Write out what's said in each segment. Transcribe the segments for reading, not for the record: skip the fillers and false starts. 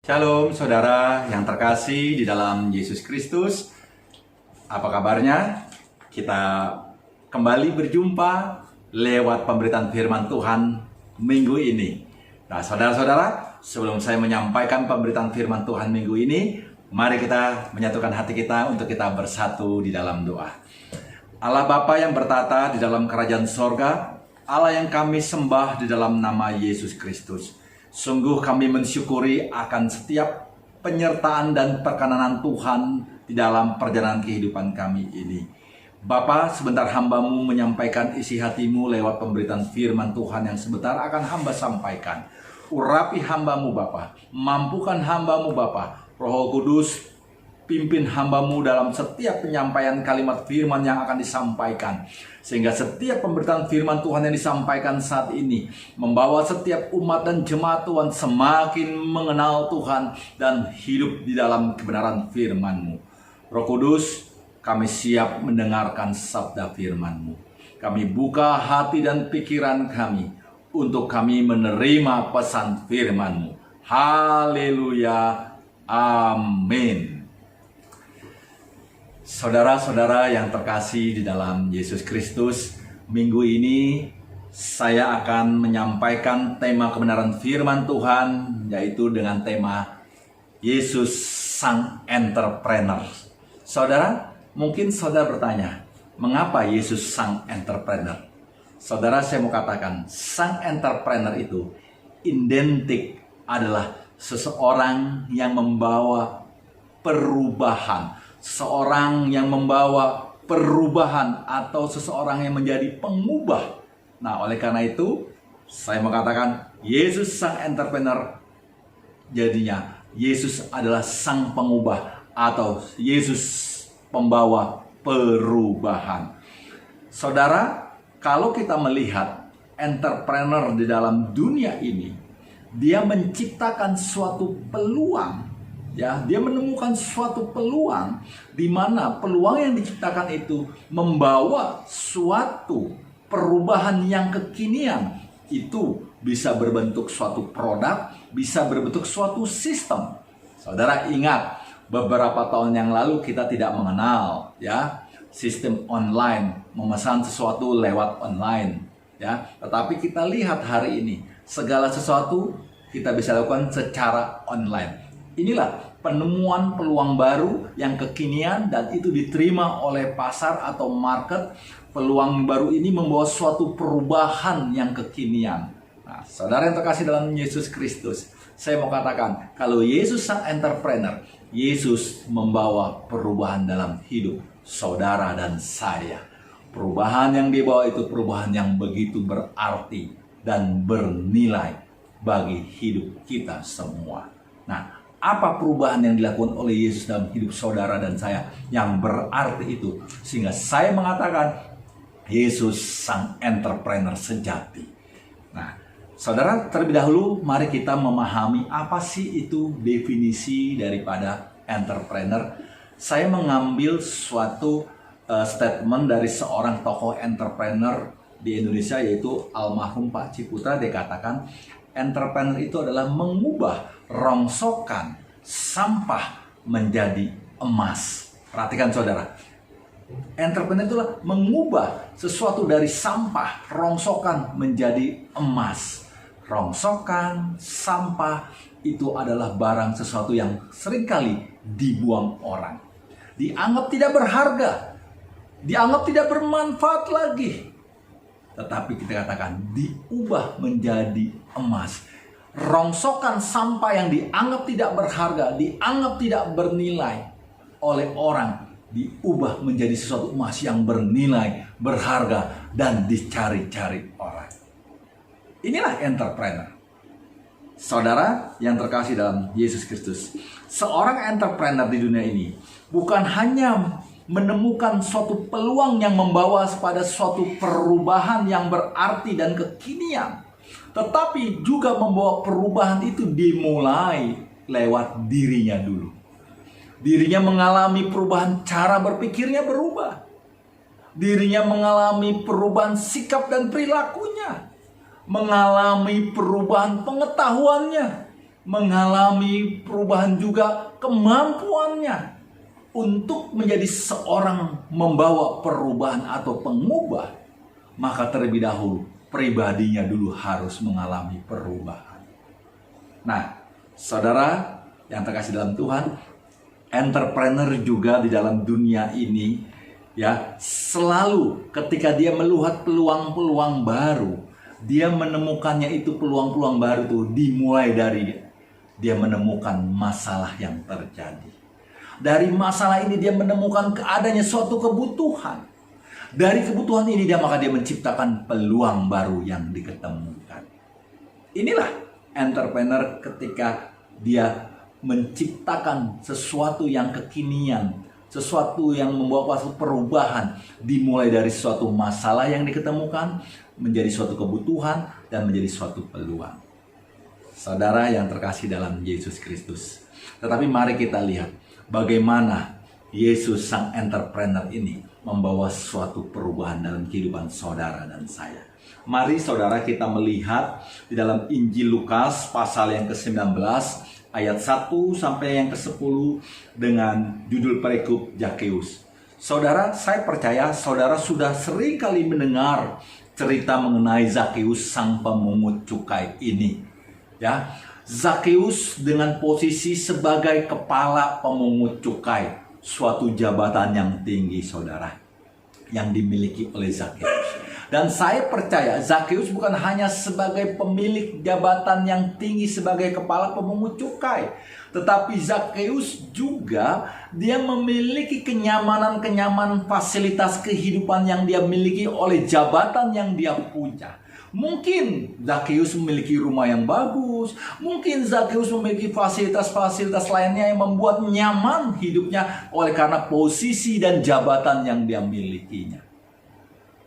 Shalom saudara yang terkasih di dalam Yesus Kristus. Apa kabarnya? Kita kembali berjumpa lewat pemberitaan firman Tuhan minggu ini. Nah saudara-saudara, sebelum saya menyampaikan pemberitaan firman Tuhan minggu ini, mari kita menyatukan hati kita untuk kita bersatu di dalam doa. Allah Bapa yang bertata di dalam kerajaan sorga, Allah yang kami sembah di dalam nama Yesus Kristus. Sungguh kami mensyukuri akan setiap penyertaan dan perkenanan Tuhan di dalam perjalanan kehidupan kami ini. Bapa, sebentar hamba-Mu menyampaikan isi hati-Mu lewat pemberitaan firman Tuhan yang sebentar akan hamba sampaikan. Urapi hamba-Mu Bapa, mampukan hamba-Mu Bapa, Roh Kudus, pimpin hamba-Mu dalam setiap penyampaian kalimat firman yang akan disampaikan. Sehingga setiap pemberitaan firman Tuhan yang disampaikan saat ini membawa setiap umat dan jemaat Tuhan semakin mengenal Tuhan dan hidup di dalam kebenaran firman-Mu. Roh Kudus, kami siap mendengarkan sabda firman-Mu. Kami buka hati dan pikiran kami untuk kami menerima pesan firman-Mu. Haleluya. Amin. Saudara-saudara yang terkasih di dalam Yesus Kristus, minggu ini saya akan menyampaikan tema kebenaran firman Tuhan, yaitu dengan tema Yesus Sang Entrepreneur. Saudara, mungkin saudara bertanya, mengapa Yesus Sang Entrepreneur? Saudara, saya mau katakan, Sang Entrepreneur itu identik adalah seseorang yang membawa perubahan. Seseorang yang membawa perubahan atau seseorang yang menjadi pengubah. Nah, oleh karena itu saya mengatakan Yesus Sang Entrepreneur, jadinya Yesus adalah Sang Pengubah atau Yesus pembawa perubahan. Saudara, kalau kita melihat entrepreneur di dalam dunia ini, dia menciptakan suatu peluang. Ya, dia menemukan suatu peluang di mana peluang yang diciptakan itu membawa suatu perubahan yang kekinian. Itu bisa berbentuk suatu produk, bisa berbentuk suatu sistem. Saudara ingat, beberapa tahun yang lalu kita tidak mengenal ya sistem online, memesan sesuatu lewat online ya. Tetapi kita lihat hari ini segala sesuatu kita bisa lakukan secara online. Inilah penemuan peluang baru yang kekinian dan itu diterima oleh pasar atau market. Peluang baru ini membawa suatu perubahan yang kekinian. Nah, saudara yang terkasih dalam Yesus Kristus, saya mau katakan, kalau Yesus Sang Entrepreneur, Yesus membawa perubahan dalam hidup saudara dan saya. Perubahan yang dibawa itu perubahan yang begitu berarti dan bernilai bagi hidup kita semua. Nah, apa perubahan yang dilakukan oleh Yesus dalam hidup saudara dan saya yang berarti itu? Sehingga saya mengatakan Yesus Sang Entrepreneur sejati. Nah, saudara, terlebih dahulu mari kita memahami apa sih itu definisi daripada entrepreneur. Saya mengambil suatu statement dari seorang tokoh entrepreneur di Indonesia, yaitu almarhum Pak Ciputra. Dia katakan entrepreneur itu adalah mengubah rongsokan sampah menjadi emas. Perhatikan saudara, entrepreneur itulah mengubah sesuatu dari sampah, rongsokan menjadi emas. Rongsokan, sampah itu adalah barang sesuatu yang seringkali dibuang orang. Dianggap tidak berharga, dianggap tidak bermanfaat lagi. Tetapi kita katakan diubah menjadi emas. Rongsokan sampah yang dianggap tidak berharga, dianggap tidak bernilai oleh orang, diubah menjadi sesuatu emas yang bernilai, berharga, dan dicari-cari orang. Inilah entrepreneur. Saudara yang terkasih dalam Yesus Kristus, seorang entrepreneur di dunia ini bukan hanya menemukan suatu peluang yang membawa pada suatu perubahan yang berarti dan kekinian, tetapi juga membawa perubahan itu dimulai lewat dirinya dulu. Dirinya mengalami perubahan cara berpikirnya berubah. Dirinya mengalami perubahan sikap dan perilakunya. Mengalami perubahan pengetahuannya. mengalami perubahan juga kemampuannya untuk menjadi seorang membawa perubahan atau pengubah, maka terlebih dahulu pribadinya dulu harus mengalami perubahan. Nah, saudara yang terkasih dalam Tuhan, entrepreneur juga di dalam dunia ini ya, selalu ketika dia melihat peluang-peluang baru, dia menemukannya itu peluang-peluang baru itu dimulai dari dia menemukan masalah yang terjadi. Dari masalah ini dia menemukan adanya suatu kebutuhan. Dari kebutuhan ini maka dia menciptakan peluang baru yang diketemukan. Inilah entrepreneur ketika dia menciptakan sesuatu yang kekinian, sesuatu yang membawa suatu perubahan, dimulai dari suatu masalah yang diketemukan menjadi suatu kebutuhan dan menjadi suatu peluang. Saudara yang terkasih dalam Yesus Kristus, tetapi mari kita lihat bagaimana Yesus sang entrepreneur ini membawa suatu perubahan dalam kehidupan saudara dan saya. Mari saudara kita melihat di dalam Injil Lukas pasal yang ke-19 ayat 1 sampai yang ke-10 dengan judul perikop Zakeus. Saudara, saya percaya saudara sudah sering kali mendengar cerita mengenai Zakeus sang pemungut cukai ini. Ya, Zakeus dengan posisi sebagai kepala pemungut cukai, suatu jabatan yang tinggi saudara yang dimiliki oleh Zakeus. Dan saya percaya Zakeus bukan hanya sebagai pemilik jabatan yang tinggi sebagai kepala pemungut cukai, tetapi Zakeus juga dia memiliki kenyamanan fasilitas kehidupan yang dia miliki oleh jabatan yang dia punya. Mungkin Zakeus memiliki rumah yang bagus, mungkin Zakeus memiliki fasilitas-fasilitas lainnya yang membuat nyaman hidupnya oleh karena posisi dan jabatan yang dia milikinya.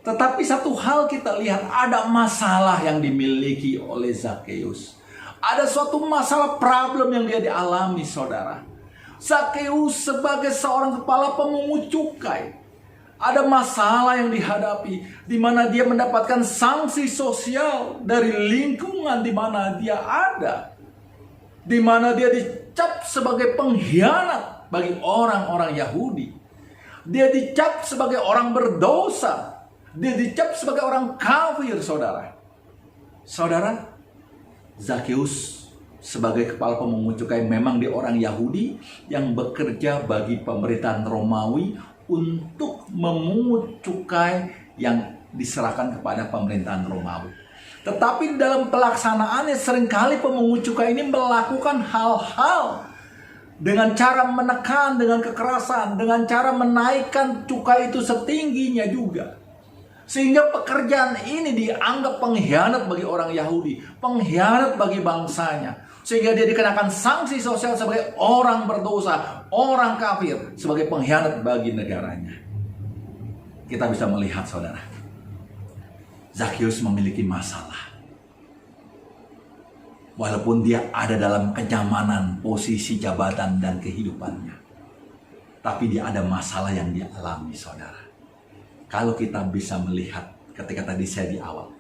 Tetapi satu hal kita lihat, ada masalah yang dimiliki oleh Zakeus. Ada suatu masalah problem yang dia dialami saudara. Zakeus sebagai seorang kepala pemungut cukai, ada masalah yang dihadapi, di mana dia mendapatkan sanksi sosial dari lingkungan di mana dia ada, di mana dia dicap sebagai pengkhianat bagi orang-orang Yahudi. Dia dicap sebagai orang berdosa, dia dicap sebagai orang kafir saudara. Saudara, Zakeus sebagai kepala pemungut cukai memang dia orang Yahudi yang bekerja bagi pemerintahan Romawi untuk memungut cukai yang diserahkan kepada pemerintahan Romawi. Tetapi dalam pelaksanaannya seringkali pemungut cukai ini melakukan hal-hal dengan cara menekan, dengan kekerasan, dengan cara menaikkan cukai itu setingginya juga. Sehingga pekerjaan ini dianggap pengkhianat bagi orang Yahudi, pengkhianat bagi bangsanya. Sehingga dia dikenakan sanksi sosial sebagai orang berdosa, orang kafir, sebagai pengkhianat bagi negaranya. Kita bisa melihat saudara, Zakeus memiliki masalah. Walaupun dia ada dalam kenyamanan, posisi, jabatan, dan kehidupannya, tapi dia ada masalah yang dia alami saudara. Kalau kita bisa melihat ketika tadi saya di awal,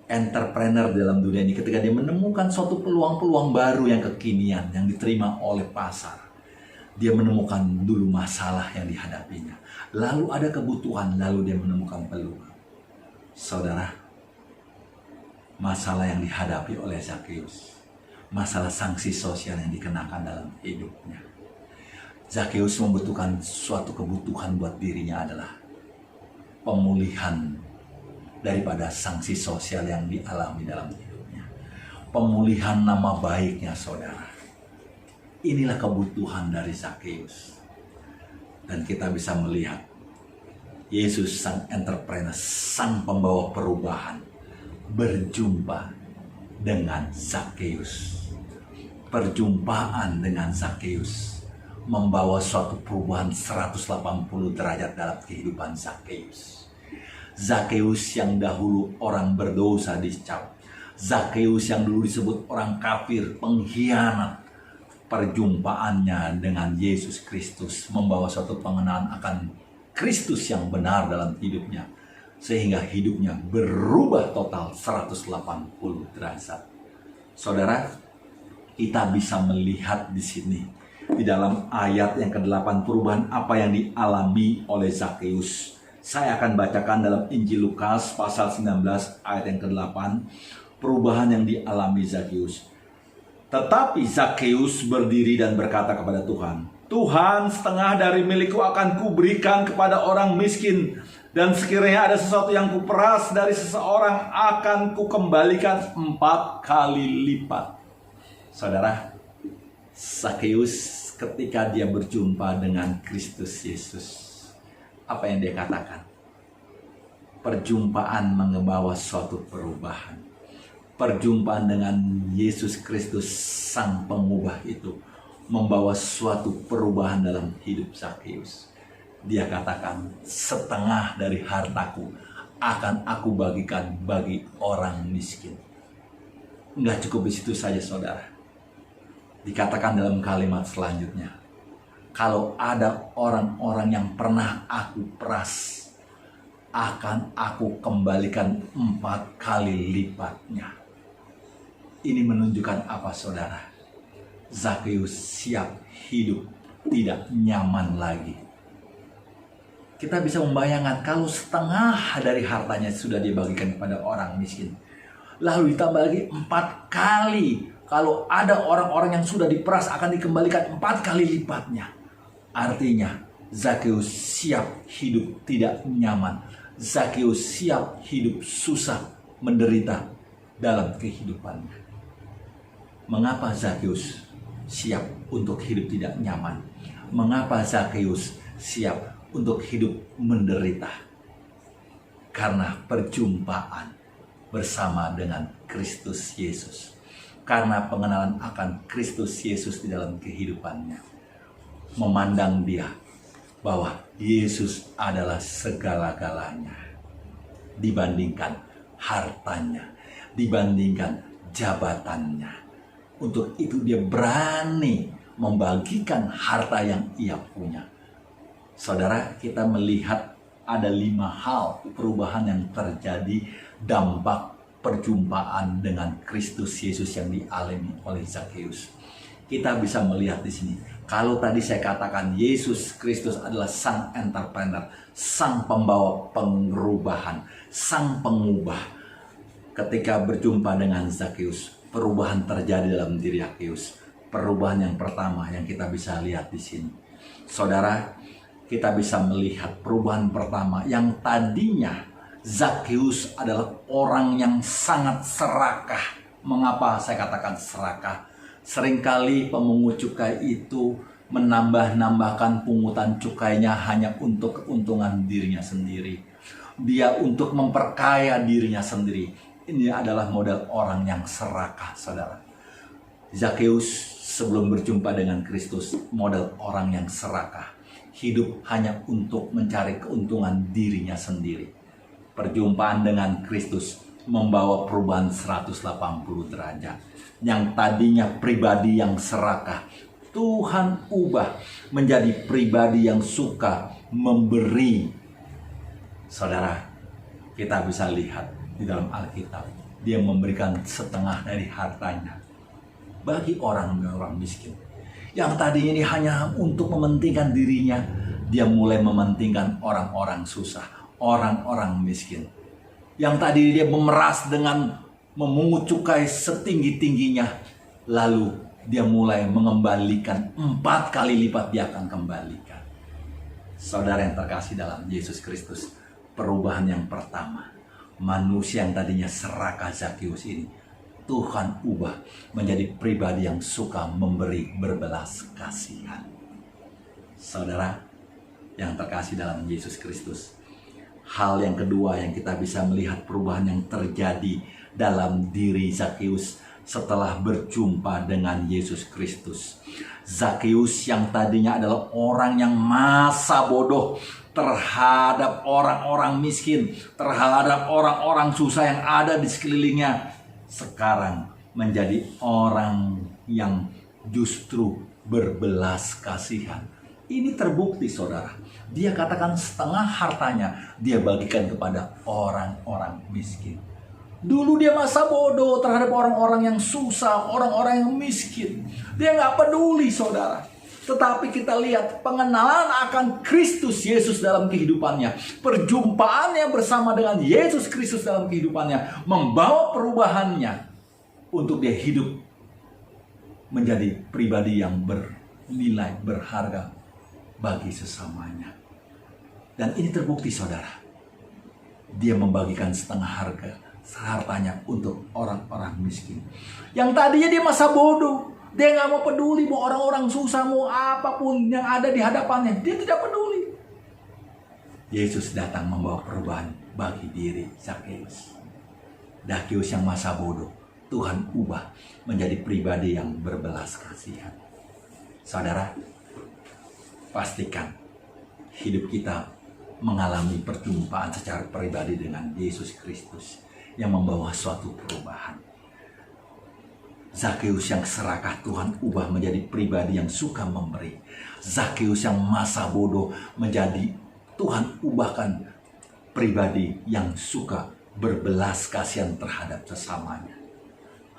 entrepreneur dalam dunia ini ketika dia menemukan suatu peluang-peluang baru yang kekinian yang diterima oleh pasar, dia menemukan dulu masalah yang dihadapinya, lalu ada kebutuhan, lalu dia menemukan peluang. Saudara, masalah yang dihadapi oleh Zakeus, masalah sanksi sosial yang dikenakan dalam hidupnya. Zakeus membutuhkan suatu kebutuhan buat dirinya adalah pemulihan daripada sanksi sosial yang dialami dalam hidupnya. Pemulihan nama baiknya saudara. Inilah kebutuhan dari Zakeus. Dan kita bisa melihat Yesus sang entrepreneur, sang pembawa perubahan, berjumpa dengan Zakeus. Perjumpaan dengan Zakeus membawa suatu perubahan 180 derajat dalam kehidupan Zakeus. Zakeus yang dahulu orang berdosa dicap, Zakeus yang dulu disebut orang kafir, pengkhianat, perjumpaannya dengan Yesus Kristus membawa suatu pengenalan akan Kristus yang benar dalam hidupnya, sehingga hidupnya berubah total 180 derajat. Saudara, Kita bisa melihat di sini, di dalam ayat yang ke-8, perubahan apa yang dialami oleh Zakheus. Saya akan bacakan dalam Injil Lukas pasal 19 ayat yang ke-8, perubahan yang dialami Zakheus. Tetapi Zakheus berdiri dan berkata kepada Tuhan, Tuhan, setengah dari milikku akan kuberikan kepada orang miskin, dan sekiranya ada sesuatu yang kuperas dari seseorang akan kukembalikan 4 kali lipat. Saudara, Zakheus ketika dia berjumpa dengan Kristus Yesus, apa yang dia katakan? Perjumpaan membawa suatu perubahan. Perjumpaan dengan Yesus Kristus sang pengubah itu membawa suatu perubahan dalam hidup Zakheus. Dia katakan, setengah dari hartaku akan aku bagikan bagi orang miskin. Enggak cukup di situ saja, saudara. Dikatakan dalam kalimat selanjutnya, kalau ada orang-orang yang pernah aku peras, akan aku kembalikan 4 kali lipatnya. Ini menunjukkan apa, saudara? Zakheus siap hidup tidak nyaman lagi. Kita bisa membayangkan kalau setengah dari hartanya sudah dibagikan kepada orang miskin, lalu ditambah lagi 4 kali. Kalau ada orang-orang yang sudah diperas akan dikembalikan 4 kali lipatnya. Artinya Zakheus siap hidup tidak nyaman. Zakheus siap hidup susah, menderita dalam kehidupannya. Mengapa Zakheus siap untuk hidup tidak nyaman? Mengapa Zakheus siap untuk hidup menderita? Karena perjumpaan bersama dengan Kristus Yesus. Karena pengenalan akan Kristus Yesus di dalam kehidupannya. Memandang dia bahwa Yesus adalah segala-galanya. Dibandingkan hartanya, dibandingkan jabatannya. Untuk itu dia berani membagikan harta yang ia punya. Saudara, kita melihat ada 5 hal perubahan yang terjadi dampak perjumpaan dengan Kristus Yesus yang dialami oleh Zakheus. Kita bisa melihat di sini. Kalau tadi saya katakan Yesus Kristus adalah sang entrepreneur, sang pembawa perubahan, sang pengubah. Ketika berjumpa dengan Zakheus, perubahan terjadi dalam diri Zakheus. Perubahan yang pertama yang kita bisa lihat di sini. Saudara, kita bisa melihat perubahan pertama yang tadinya Zakheus adalah orang yang sangat serakah. Mengapa saya katakan serakah? Seringkali pemungut cukai itu menambah-nambahkan pungutan cukainya hanya untuk keuntungan dirinya sendiri. Dia untuk memperkaya dirinya sendiri. Ini adalah model orang yang serakah, saudara. Zakheus sebelum berjumpa dengan Kristus, model orang yang serakah. Hidup hanya untuk mencari keuntungan dirinya sendiri. Perjumpaan dengan Kristus membawa perubahan 180 derajat. Yang tadinya pribadi yang serakah, Tuhan ubah menjadi pribadi yang suka memberi. Saudara, kita bisa lihat di dalam Alkitab, dia memberikan setengah dari hartanya bagi orang-orang miskin. Yang tadinya ini hanya untuk mementingkan dirinya, dia mulai mementingkan orang-orang susah, orang-orang miskin. Yang tadi dia memeras dengan memungut cukai setinggi-tingginya, lalu dia mulai mengembalikan 4 kali lipat, dia akan kembalikan. Saudara yang terkasih dalam Yesus Kristus, perubahan yang pertama, manusia yang tadinya serakah Zakheus ini, Tuhan ubah menjadi pribadi yang suka memberi, berbelas kasihan. Saudara yang terkasih dalam Yesus Kristus, hal yang kedua yang kita bisa melihat perubahan yang terjadi dalam diri Zakheus setelah berjumpa dengan Yesus Kristus. Zakheus yang tadinya adalah orang yang masa bodoh terhadap orang-orang miskin, terhadap orang-orang susah yang ada di sekelilingnya, sekarang menjadi orang yang justru berbelas kasihan. Ini terbukti, saudara. Dia katakan setengah hartanya dia bagikan kepada orang-orang miskin. Dulu dia masa bodoh terhadap orang-orang yang susah, orang-orang yang miskin. Dia nggak peduli, saudara. Tetapi kita lihat pengenalan akan Kristus Yesus dalam kehidupannya. Perjumpaannya bersama dengan Yesus Kristus dalam kehidupannya membawa perubahannya untuk dia hidup menjadi pribadi yang bernilai, berharga bagi sesamanya. Dan ini terbukti, saudara. Dia membagikan setengah hartanya untuk orang-orang miskin. Yang tadinya dia masa bodoh. Dia gak mau peduli mau orang-orang susah, mau apapun yang ada di hadapannya. Dia tidak peduli. Yesus datang membawa perubahan bagi diri Zakheus. Zakheus yang masa bodoh, Tuhan ubah menjadi pribadi yang berbelas kasihan. Saudara, pastikan hidup kita mengalami perjumpaan secara pribadi dengan Yesus Kristus yang membawa suatu perubahan. Zakheus yang serakah Tuhan ubah menjadi pribadi yang suka memberi. Zakheus yang masa bodoh menjadi Tuhan ubahkan pribadi yang suka berbelas kasihan terhadap sesamanya.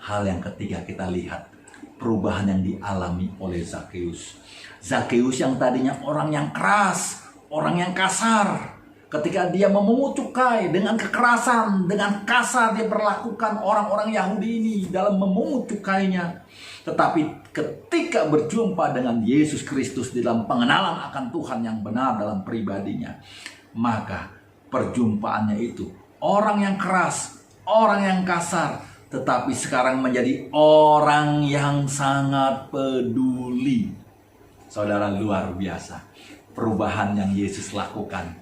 Hal yang ketiga kita lihat perubahan yang dialami oleh Zakheus. Zakheus yang tadinya orang yang keras, orang yang kasar. Ketika dia memungut cukai dengan kekerasan, dengan kasar dia perlakukan orang-orang Yahudi ini dalam memungut cukainya. Tetapi ketika berjumpa dengan Yesus Kristus dalam pengenalan akan Tuhan yang benar dalam pribadinya, maka perjumpaannya itu orang yang keras, orang yang kasar, tetapi sekarang menjadi orang yang sangat peduli. Saudara, luar biasa perubahan yang Yesus lakukan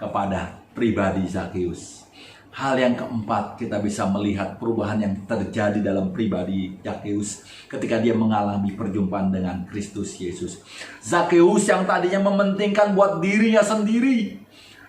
kepada pribadi Zakheus. Hal yang keempat, kita bisa melihat perubahan yang terjadi dalam pribadi Zakheus ketika dia mengalami perjumpaan dengan Kristus Yesus. Zakheus yang tadinya mementingkan buat dirinya sendiri,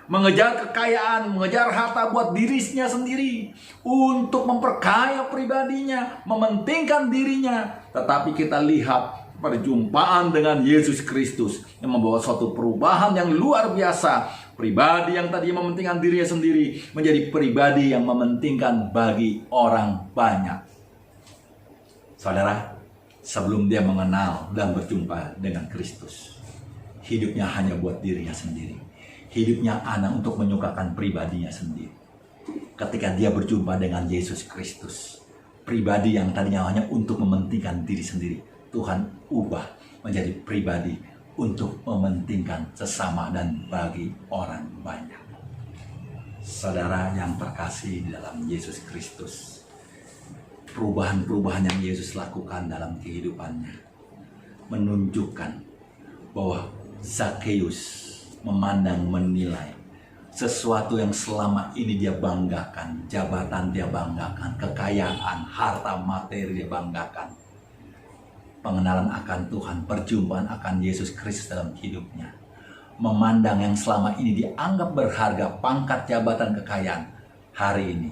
mengejar kekayaan, mengejar harta buat dirinya sendiri, untuk memperkaya pribadinya, mementingkan dirinya. Tetapi kita lihat perjumpaan dengan Yesus Kristus yang membawa suatu perubahan yang luar biasa. Pribadi yang tadinya mementingkan dirinya sendiri menjadi pribadi yang mementingkan bagi orang banyak. Saudara, sebelum dia mengenal dan berjumpa dengan Kristus, hidupnya hanya buat dirinya sendiri. Hidupnya anak untuk menyukakan pribadinya sendiri. Ketika dia berjumpa dengan Yesus Kristus, pribadi yang tadinya hanya untuk mementingkan diri sendiri, Tuhan ubah menjadi pribadi untuk mementingkan sesama dan bagi orang banyak. Saudara yang terkasih di dalam Yesus Kristus, perubahan-perubahan yang Yesus lakukan dalam kehidupannya menunjukkan bahwa Zakheus memandang, menilai sesuatu yang selama ini dia banggakan, jabatan dia banggakan, kekayaan, harta materi dia banggakan. Pengenalan akan Tuhan, perjumpaan akan Yesus Kristus dalam hidupnya, memandang yang selama ini dianggap berharga, pangkat, jabatan, kekayaan, hari ini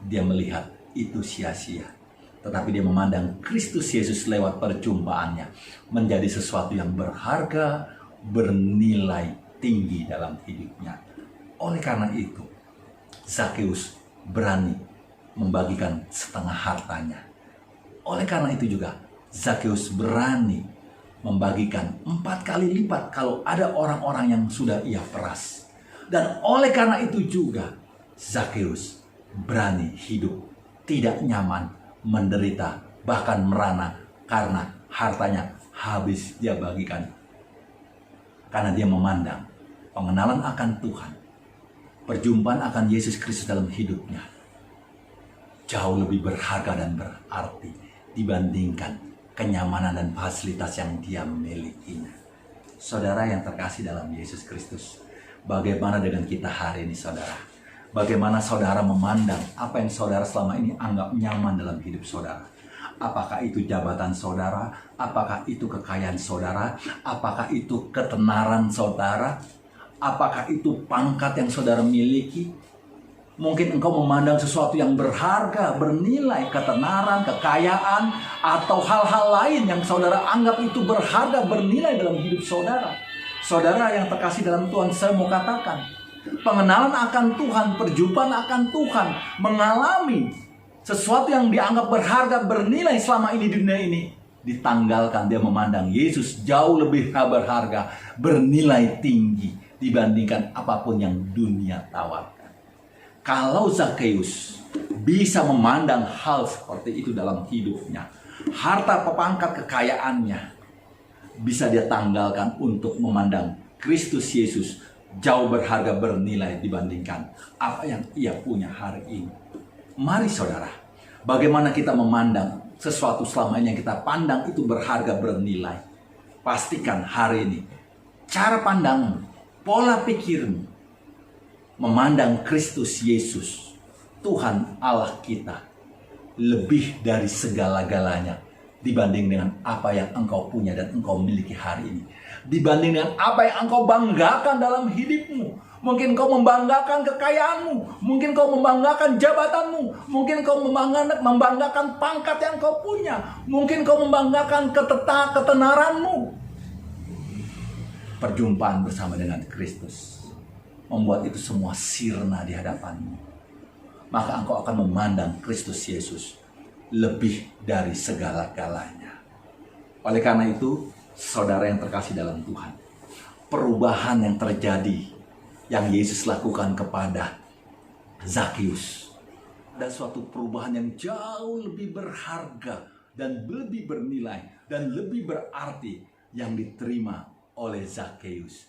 dia melihat itu sia-sia. Tetapi dia memandang Kristus Yesus lewat perjumpaannya menjadi sesuatu yang berharga, bernilai tinggi dalam hidupnya. Oleh karena itu, Zakheus berani membagikan setengah hartanya. Oleh karena itu juga Zakheus berani membagikan 4 kali lipat kalau ada orang-orang yang sudah ia peras. Dan oleh karena itu juga Zakheus berani hidup tidak nyaman, menderita, bahkan merana karena hartanya habis dia bagikan. Karena dia memandang pengenalan akan Tuhan, perjumpaan akan Yesus Kristus dalam hidupnya jauh lebih berharga dan berarti dibandingkan kenyamanan dan fasilitas yang dia milikinya. Saudara yang terkasih dalam Yesus Kristus, bagaimana dengan kita hari ini, saudara? Bagaimana saudara memandang apa yang saudara selama ini anggap nyaman dalam hidup saudara? Apakah itu jabatan saudara? Apakah itu kekayaan saudara? Apakah itu ketenaran saudara? Apakah itu pangkat yang saudara miliki? Mungkin engkau memandang sesuatu yang berharga, bernilai, ketenaran, kekayaan, atau hal-hal lain yang saudara anggap itu berharga, bernilai dalam hidup saudara. Saudara yang terkasih dalam Tuhan, saya mau katakan, pengenalan akan Tuhan, perjumpaan akan Tuhan, mengalami sesuatu yang dianggap berharga, bernilai selama ini di dunia ini, ditanggalkan. Dia memandang Yesus jauh lebih berharga, bernilai tinggi dibandingkan apapun yang dunia tawarkan. Kalau Zakheus bisa memandang hal seperti itu dalam hidupnya, harta, pangkat, kekayaannya bisa dia tanggalkan untuk memandang Kristus Yesus jauh berharga, bernilai dibandingkan apa yang ia punya hari ini. Mari saudara, bagaimana kita memandang sesuatu selama ini yang kita pandang itu berharga, bernilai. Pastikan hari ini cara pandangmu, pola pikirmu memandang Kristus Yesus, Tuhan Allah kita, lebih dari segala-galanya dibanding dengan apa yang engkau punya dan engkau miliki hari ini. Dibanding dengan apa yang engkau banggakan dalam hidupmu. Mungkin kau membanggakan kekayaanmu, mungkin kau membanggakan jabatanmu, mungkin kau membanggakan pangkat yang kau punya, mungkin kau membanggakan ketenaranmu. Perjumpaan bersama dengan Kristus membuat itu semua sirna di hadapanmu. Maka engkau akan memandang Kristus Yesus lebih dari segala-galanya. Oleh karena itu, saudara yang terkasih dalam Tuhan, perubahan yang terjadi yang Yesus lakukan kepada Zakheus dan suatu perubahan yang jauh lebih berharga dan lebih bernilai dan lebih berarti yang diterima oleh Zakheus,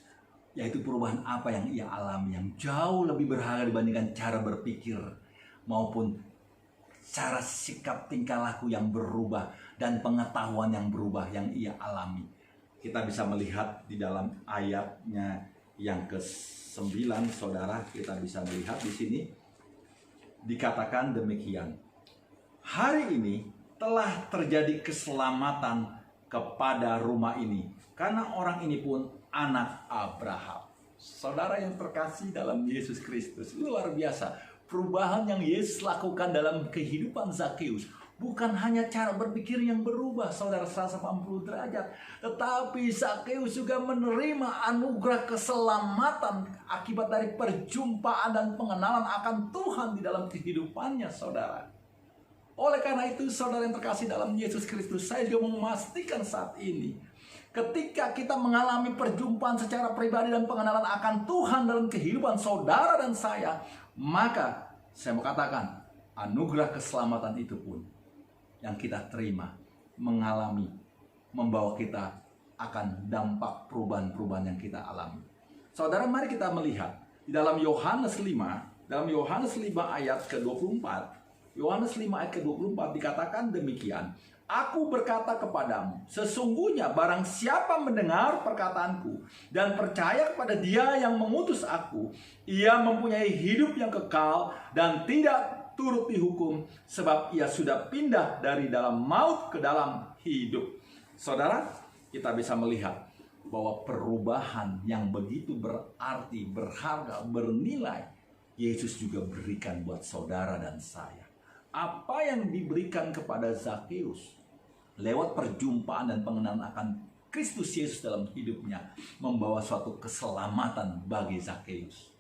yaitu perubahan apa yang ia alami yang jauh lebih berharga dibandingkan cara berpikir maupun cara sikap tingkah laku yang berubah dan pengetahuan yang berubah yang ia alami. Kita bisa melihat di dalam ayatnya yang ke-9, saudara, kita bisa melihat di sini dikatakan demikian. Hari ini telah terjadi keselamatan kepada rumah ini, karena orang ini pun anak Abraham. Saudara yang terkasih dalam Yesus Kristus, luar biasa perubahan yang Yesus lakukan dalam kehidupan Zakheus. Bukan hanya cara berpikir yang berubah, saudara, 180 derajat. Tetapi Zakheus juga menerima anugerah keselamatan akibat dari perjumpaan dan pengenalan akan Tuhan di dalam kehidupannya, saudara. Oleh karena itu, saudara yang terkasih dalam Yesus Kristus, saya juga memastikan saat ini, ketika kita mengalami perjumpaan secara pribadi dan pengenalan akan Tuhan dalam kehidupan saudara dan saya, maka saya mau katakan, anugerah keselamatan itu pun yang kita terima, mengalami, membawa kita akan dampak perubahan-perubahan yang kita alami. Saudara, mari kita melihat di dalam Yohanes 5, dalam Yohanes 5 ayat ke-24, Yohanes 5 ayat ke-24 dikatakan demikian. Aku berkata kepadamu, sesungguhnya barang siapa mendengar perkataanku dan percaya kepada Dia yang mengutus aku, ia mempunyai hidup yang kekal dan tidak turut dihukum, sebab ia sudah pindah dari dalam maut ke dalam hidup. Saudara, kita bisa melihat bahwa perubahan yang begitu berarti, berharga, bernilai, Yesus juga berikan buat saudara dan saya. Apa yang diberikan kepada Zakheus lewat perjumpaan dan pengenalan akan Kristus Yesus dalam hidupnya membawa suatu keselamatan bagi Zakheus.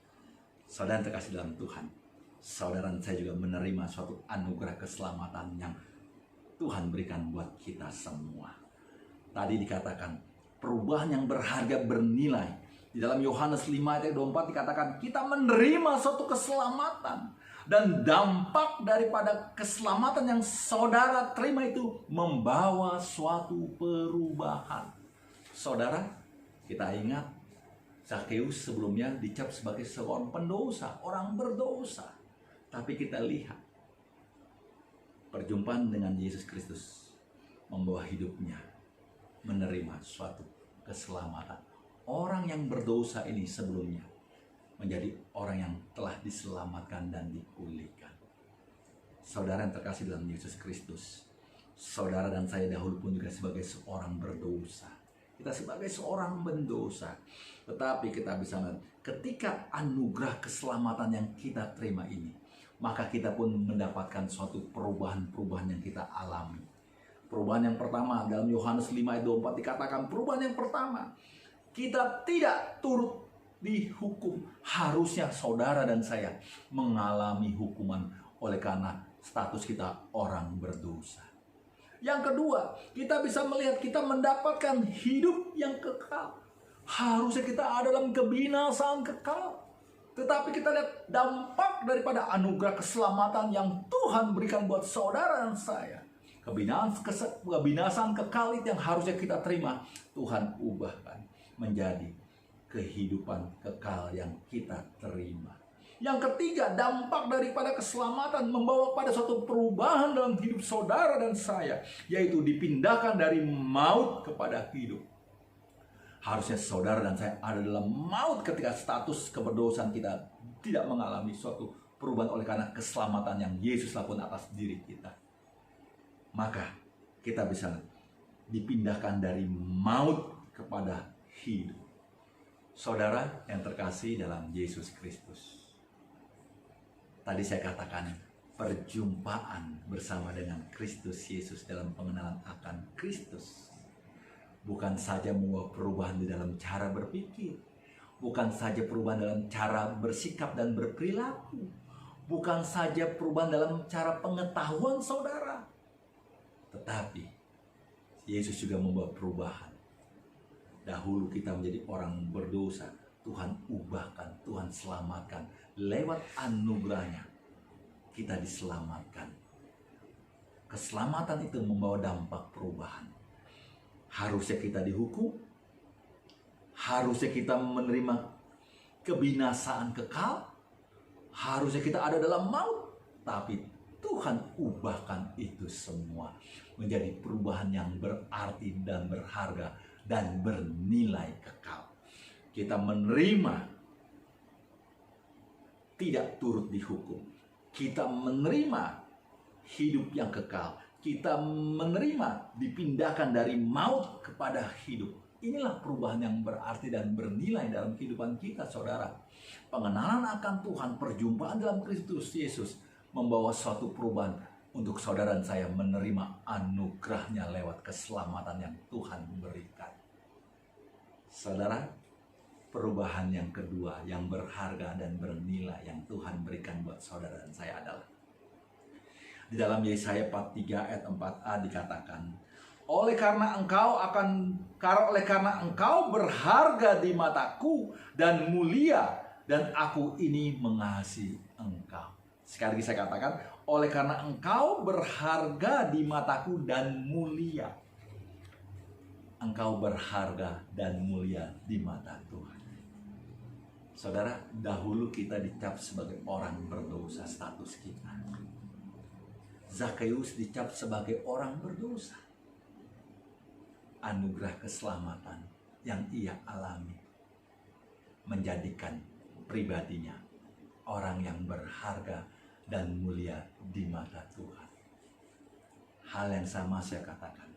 Saudara yang terkasih dalam Tuhan, saudara dan saya juga menerima suatu anugerah keselamatan yang Tuhan berikan buat kita semua. Tadi dikatakan perubahan yang berharga, bernilai. Di dalam Yohanes 5 ayat 24 dikatakan kita menerima suatu keselamatan. Dan dampak daripada keselamatan yang saudara terima itu membawa suatu perubahan. Saudara, kita ingat Zakheus sebelumnya dicap sebagai seorang pendosa, orang berdosa. Tapi kita lihat perjumpaan dengan Yesus Kristus membawa hidupnya menerima suatu keselamatan. Orang yang berdosa ini sebelumnya menjadi orang yang telah diselamatkan dan dipulihkan. Saudara yang terkasih dalam Yesus Kristus, saudara dan saya dahulu pun juga sebagai seorang berdosa. Kita sebagai seorang pendosa. Tetapi kita bisa melihat ketika anugerah keselamatan yang kita terima ini, maka kita pun mendapatkan suatu perubahan-perubahan yang kita alami. Perubahan yang pertama dalam Yohanes 5 ayat 24 dikatakan perubahan yang pertama, kita tidak turut dihukum. Harusnya saudara dan saya mengalami hukuman oleh karena status kita orang berdosa. Yang kedua, kita bisa melihat kita mendapatkan hidup yang kekal. Harusnya kita ada dalam kebinasaan kekal. Tetapi kita lihat dampak daripada anugerah keselamatan yang Tuhan berikan buat saudara dan saya. Kebinasaan kekal itu yang harusnya kita terima, Tuhan ubahkan menjadi kehidupan kekal yang kita terima. Yang ketiga, dampak daripada keselamatan membawa pada suatu perubahan dalam hidup saudara dan saya, yaitu dipindahkan dari maut kepada hidup. Harusnya saudara dan saya ada dalam maut ketika status keberdosaan kita tidak mengalami suatu perubahan oleh karena keselamatan yang Yesus lakukan atas diri kita. Maka kita bisa dipindahkan dari maut kepada hidup. Saudara yang terkasih dalam Yesus Kristus. Tadi saya katakan perjumpaan bersama dengan Kristus Yesus dalam pengenalan akan Kristus. Bukan saja membawa perubahan di dalam cara berpikir. Bukan saja perubahan dalam cara bersikap dan berperilaku. Bukan saja perubahan dalam cara pengetahuan saudara. Tetapi Yesus juga membawa perubahan. Dahulu kita menjadi orang berdosa, Tuhan ubahkan, Tuhan selamatkan. Lewat anugerahnya kita diselamatkan. Keselamatan itu membawa dampak perubahan. Harusnya kita dihukum, harusnya kita menerima kebinasaan kekal, harusnya kita ada dalam maut, tapi Tuhan ubahkan itu semua menjadi perubahan yang berarti dan berharga dan bernilai kekal. Kita menerima tidak turut dihukum. Kita menerima hidup yang kekal. Kita menerima dipindahkan dari maut kepada hidup. Inilah perubahan yang berarti dan bernilai dalam kehidupan kita, saudara. Pengenalan akan Tuhan, perjumpaan dalam Kristus Yesus membawa suatu perubahan untuk saudara dan saya menerima anugerahnya lewat keselamatan yang Tuhan berikan. Saudara, perubahan yang kedua yang berharga dan bernilai yang Tuhan berikan buat saudara dan saya adalah di dalam Yesaya 43 ayat 4a dikatakan, oleh karena engkau berharga di mataku dan mulia, dan aku ini mengasihi engkau. Sekali lagi saya katakan, oleh karena engkau berharga di mataku dan mulia. Engkau berharga dan mulia di mata Tuhan. Saudara, dahulu kita dicap sebagai orang berdosa, status kita. Zakheus dicap sebagai orang berdosa. Anugerah keselamatan yang ia alami menjadikan pribadinya orang yang berharga dan mulia di mata Tuhan. Hal yang sama saya katakan,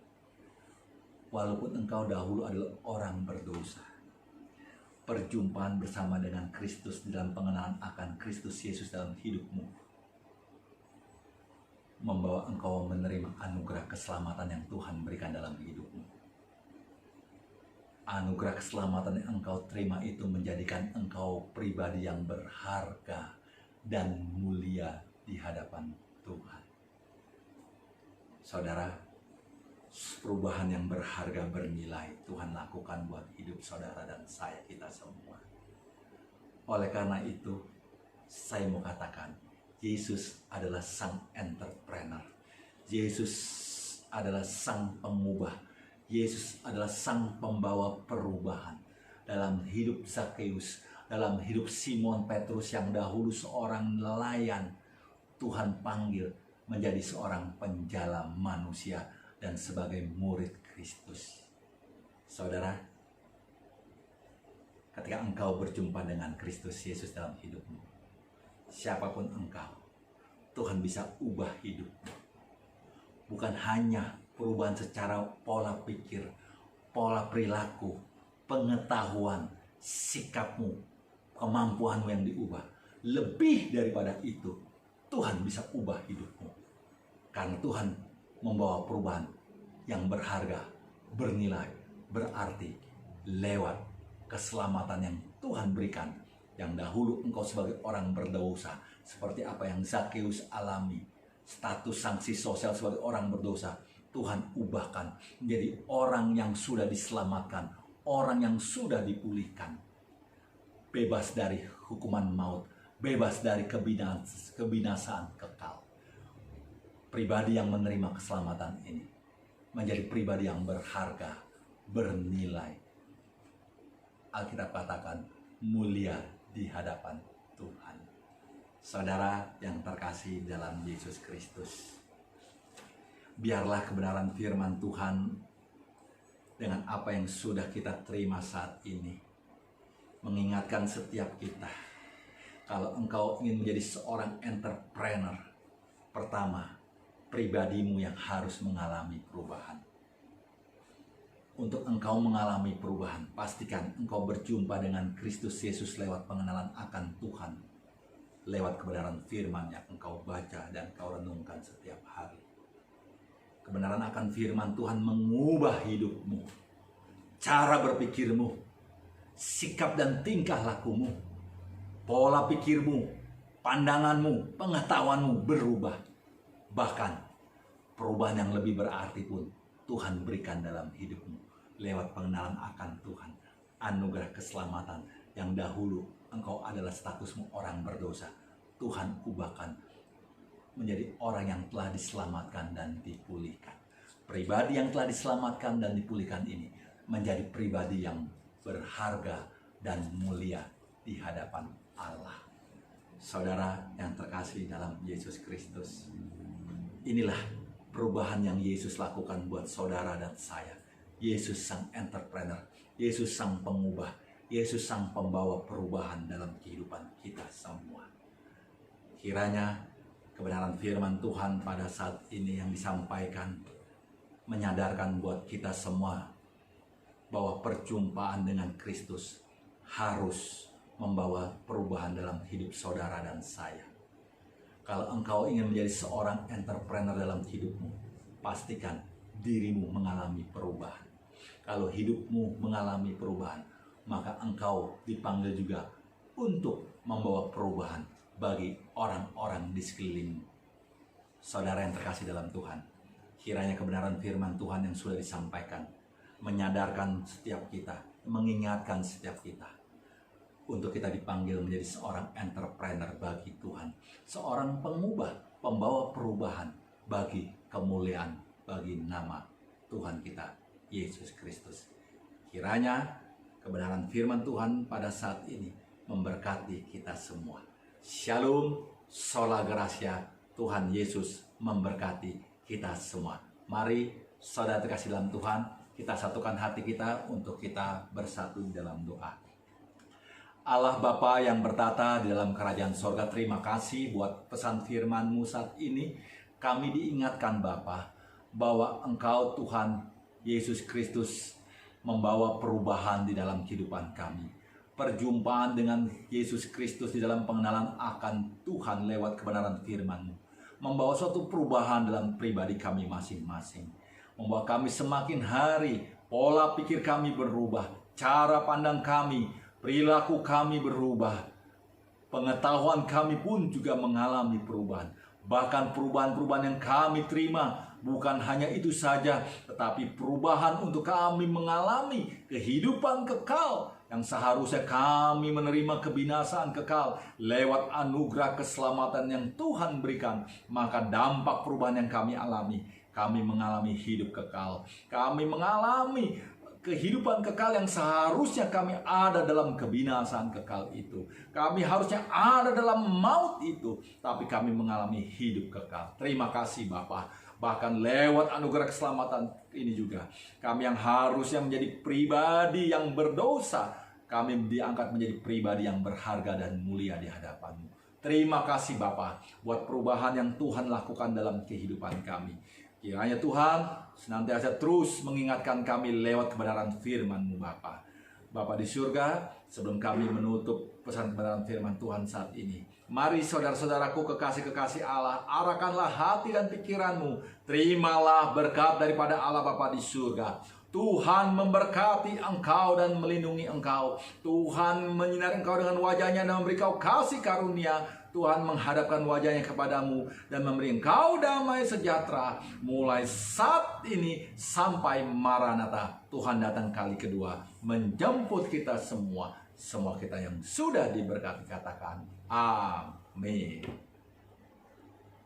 walaupun engkau dahulu adalah orang berdosa, perjumpaan bersama dengan Kristus dalam pengenalan akan Kristus Yesus dalam hidupmu membawa engkau menerima anugerah keselamatan yang Tuhan berikan dalam hidupmu. Anugerah keselamatan yang engkau terima itu menjadikan engkau pribadi yang berharga dan mulia di hadapan Tuhan. Saudara, perubahan yang berharga bernilai Tuhan lakukan buat hidup saudara dan saya, kita semua. Oleh karena itu, saya mau katakan, Yesus adalah sang entrepreneur. Yesus adalah sang pengubah. Yesus adalah sang pembawa perubahan dalam hidup Zakheus, dalam hidup Simon Petrus yang dahulu seorang nelayan. Tuhan panggil menjadi seorang penjala manusia dan sebagai murid Kristus. Saudara, ketika engkau berjumpa dengan Kristus Yesus dalam hidupmu, siapapun engkau, Tuhan bisa ubah hidupmu. Bukan hanya perubahan secara pola pikir, pola perilaku, pengetahuan, sikapmu, kemampuanmu yang diubah. Lebih daripada itu, Tuhan bisa ubah hidupmu. Karena Tuhan membawa perubahan yang berharga, bernilai, berarti lewat keselamatan yang Tuhan berikan. Yang dahulu engkau sebagai orang berdosa, seperti apa yang Zakheus alami, status sanksi sosial sebagai orang berdosa, Tuhan ubahkan menjadi orang yang sudah diselamatkan, orang yang sudah dipulihkan, bebas dari hukuman maut, bebas dari kebinasaan kekal. Pribadi yang menerima keselamatan ini menjadi pribadi yang berharga, bernilai. Alkitab katakan mulia di hadapan Tuhan. Saudara yang terkasih dalam Yesus Kristus, biarlah kebenaran firman Tuhan dengan apa yang sudah kita terima saat ini mengingatkan setiap kita, kalau engkau ingin menjadi seorang entrepreneur, pertama, pribadimu yang harus mengalami perubahan. Untuk engkau mengalami perubahan, pastikan engkau berjumpa dengan Kristus Yesus lewat pengenalan akan Tuhan, lewat kebenaran firman yang engkau baca dan engkau renungkan setiap hari. Kebenaran akan firman Tuhan mengubah hidupmu, cara berpikirmu, sikap dan tingkah lakumu, pola pikirmu, pandanganmu, pengetahuanmu berubah. Bahkan perubahan yang lebih berarti pun Tuhan berikan dalam hidupmu lewat pengenalan akan Tuhan, anugerah keselamatan yang dahulu engkau adalah statusmu orang berdosa, Tuhan ubahkan menjadi orang yang telah diselamatkan dan dipulihkan. Pribadi yang telah diselamatkan dan dipulihkan ini menjadi pribadi yang berharga dan mulia di hadapan Allah. Saudara yang terkasih dalam Yesus Kristus, inilah perubahan yang Yesus lakukan buat saudara dan saya. Yesus sang entrepreneur, Yesus sang pengubah, Yesus sang pembawa perubahan dalam kehidupan kita semua. Kiranya kebenaran firman Tuhan pada saat ini yang disampaikan menyadarkan buat kita semua bahwa perjumpaan dengan Kristus harus membawa perubahan dalam hidup saudara dan saya. Kalau engkau ingin menjadi seorang entrepreneur dalam hidupmu, pastikan dirimu mengalami perubahan. Kalau hidupmu mengalami perubahan, maka engkau dipanggil juga untuk membawa perubahan bagi orang-orang di sekelilingmu. Saudara yang terkasih dalam Tuhan, kiranya kebenaran firman Tuhan yang sudah disampaikan menyadarkan setiap kita, mengingatkan setiap kita untuk kita dipanggil menjadi seorang entrepreneur bagi Tuhan, seorang pengubah, pembawa perubahan bagi kemuliaan, bagi nama Tuhan kita Yesus Kristus. Kiranya kebenaran firman Tuhan pada saat ini memberkati kita semua. Shalom, sola gracia, Tuhan Yesus memberkati kita semua. Mari saudara terkasih dalam Tuhan, kita satukan hati kita untuk kita bersatu dalam doa. Allah Bapa yang bertata di dalam kerajaan sorga, terima kasih buat pesan firman-Mu saat ini. Kami diingatkan Bapa bahwa Engkau Tuhan Yesus Kristus membawa perubahan di dalam kehidupan kami. Perjumpaan dengan Yesus Kristus di dalam pengenalan akan Tuhan lewat kebenaran firman-Mu membawa suatu perubahan dalam pribadi kami masing-masing. Membawa kami semakin hari, pola pikir kami berubah, cara pandang kami, perilaku kami berubah, pengetahuan kami pun juga mengalami perubahan. Bahkan perubahan-perubahan yang kami terima bukan hanya itu saja, tetapi perubahan untuk kami mengalami kehidupan kekal yang seharusnya kami menerima kebinasaan kekal lewat anugerah keselamatan yang Tuhan berikan. Maka dampak perubahan yang kami alami, kami mengalami hidup kekal, kami mengalami kehidupan kekal yang seharusnya kami ada dalam kebinasaan kekal itu. Kami harusnya ada dalam maut itu, tapi kami mengalami hidup kekal. Terima kasih Bapa. Bahkan lewat anugerah keselamatan ini juga, kami yang harusnya menjadi pribadi yang berdosa, kami diangkat menjadi pribadi yang berharga dan mulia di hadapan-Mu. Terima kasih Bapa buat perubahan yang Tuhan lakukan dalam kehidupan kami. Kiranya Tuhan senantiasa terus mengingatkan kami lewat kebenaran firman-Mu Bapa. Bapa di surga, sebelum kami menutup pesan kebenaran firman Tuhan saat ini, mari saudara-saudaraku kekasih-kekasih Allah, arahkanlah hati dan pikiranmu. Terimalah berkat daripada Allah Bapa di surga. Tuhan memberkati engkau dan melindungi engkau. Tuhan menyinari engkau dengan wajahnya dan memberi kau kasih karunia. Tuhan menghadapkan wajahnya kepadamu dan memberi engkau damai sejahtera mulai saat ini sampai Maranatha. Tuhan datang kali kedua menjemput kita semua. Semua kita yang sudah diberkati katakan amin.